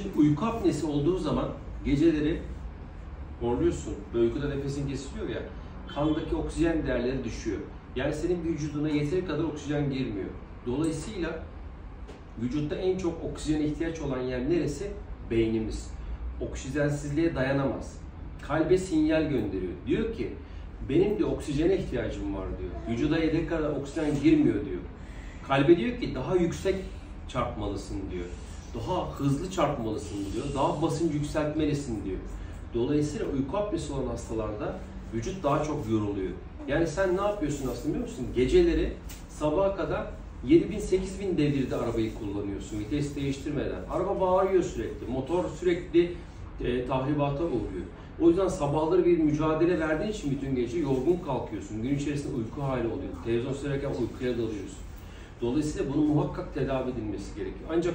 Şimdi uyku apnesi olduğu zaman geceleri horluyorsun ve uykuda nefesin kesiliyor ya, kandaki oksijen değerleri düşüyor. Yani senin vücuduna yeteri kadar oksijen girmiyor. Dolayısıyla vücutta en çok oksijene ihtiyaç olan yer neresi? Beynimiz. Oksijensizliğe dayanamaz. Kalbe sinyal gönderiyor. Diyor ki benim de oksijene ihtiyacım var diyor. Vücuda yeteri kadar oksijen girmiyor diyor. Kalbe diyor ki daha yüksek çarpmalısın diyor. Daha hızlı çarpmalısın diyor. Daha basınç yükseltmelisin diyor. Dolayısıyla uyku apnesi olan hastalarda vücut daha çok yoruluyor. Yani sen ne yapıyorsun aslında biliyor musun? Geceleri sabaha kadar 7000-8000 devirde arabayı kullanıyorsun vites değiştirmeden. Araba bağırıyor sürekli, motor sürekli tahribata uğruyor. O yüzden sabahları bir mücadele verdiğin için bütün gece yorgun kalkıyorsun. Gün içerisinde uyku hali oluyor. Televizyon seyrederken uykuya dalıyorsun. Dolayısıyla bunun muhakkak tedavi edilmesi gerekiyor. Ancak